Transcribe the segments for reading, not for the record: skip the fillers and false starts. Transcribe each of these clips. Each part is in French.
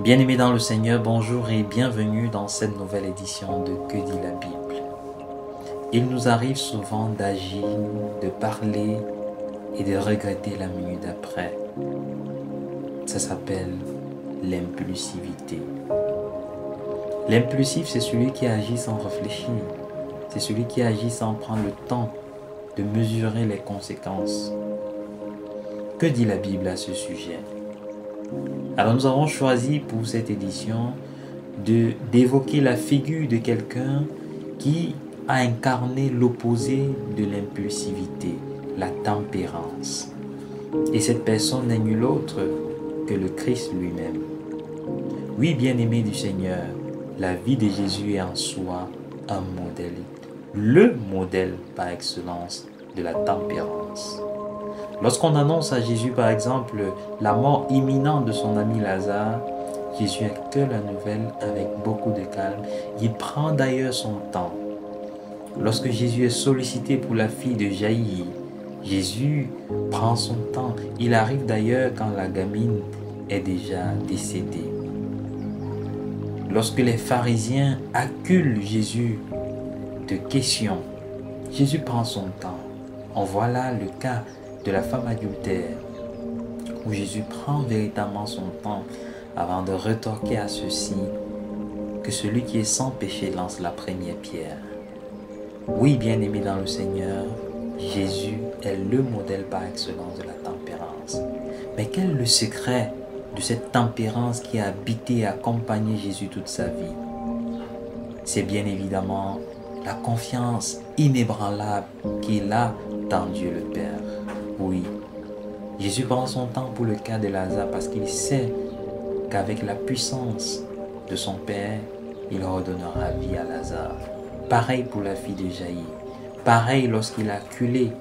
Bien-aimés dans le Seigneur, bonjour et bienvenue dans cette nouvelle édition de Que dit la Bible. Il nous arrive souvent d'agir, de parler et de regretter la minute d'après. Ça s'appelle l'impulsivité. L'impulsif, c'est celui qui agit sans réfléchir. C'est celui qui agit sans prendre le temps de mesurer les conséquences. Que dit la Bible à ce sujet? Alors nous avons choisi pour cette édition d'évoquer la figure de quelqu'un qui a incarné l'opposé de l'impulsivité, la tempérance. Et cette personne n'est nulle autre que le Christ lui-même. Oui, bien-aimé du Seigneur, la vie de Jésus est en soi un modèle, le modèle par excellence de la tempérance. Lorsqu'on annonce à Jésus, par exemple, la mort imminente de son ami Lazare, Jésus accueille la nouvelle avec beaucoup de calme. Il prend d'ailleurs son temps. Lorsque Jésus est sollicité pour la fille de Jaïr, Jésus prend son temps. Il arrive d'ailleurs quand la gamine est déjà décédée. Lorsque les pharisiens acculent Jésus de questions, Jésus prend son temps. En voilà le cas de la femme adultère, où Jésus prend véritablement son temps avant de rétorquer à ceux-ci que celui qui est sans péché lance la première pierre. Oui, bien-aimé dans le Seigneur, Jésus est le modèle par excellence de la tempérance. Mais quel est le secret de cette tempérance qui a habité et accompagné Jésus toute sa vie? C'est bien évidemment la confiance inébranlable qu'il a dans Dieu le Père. Oui, Jésus prend son temps pour le cas de Lazare parce qu'il sait qu'avec la puissance de son Père, il redonnera vie à Lazare. Pareil pour la fille de Jaïr. Pareil lorsqu'il est acculé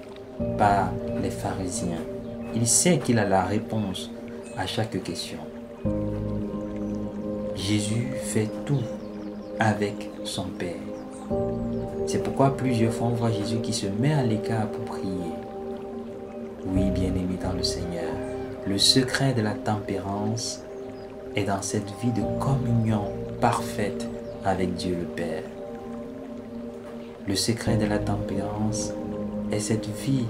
par les pharisiens. Il sait qu'il a la réponse à chaque question. Jésus fait tout avec son Père. C'est pourquoi plusieurs fois on voit Jésus qui se met à l'écart pour prier. Oui, bien-aimé dans le Seigneur, le secret de la tempérance est dans cette vie de communion parfaite avec Dieu le Père. Le secret de la tempérance est cette vie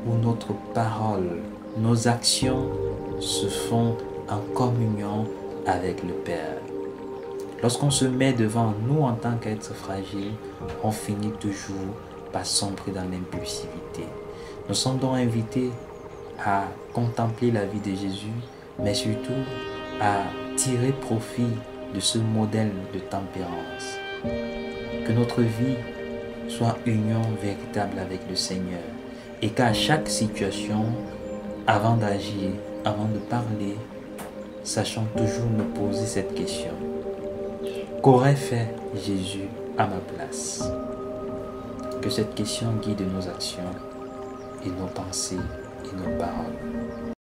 où notre parole, nos actions se font en communion avec le Père. Lorsqu'on se met devant nous en tant qu'être fragile, on finit toujours par sombrer dans l'impulsivité. Nous sommes donc invités à contempler la vie de Jésus, mais surtout à tirer profit de ce modèle de tempérance. Que notre vie soit union véritable avec le Seigneur et qu'à chaque situation, avant d'agir, avant de parler, sachons toujours nous poser cette question. Qu'aurait fait Jésus à ma place? Que cette question guide nos actions et nos pensées et nos paroles.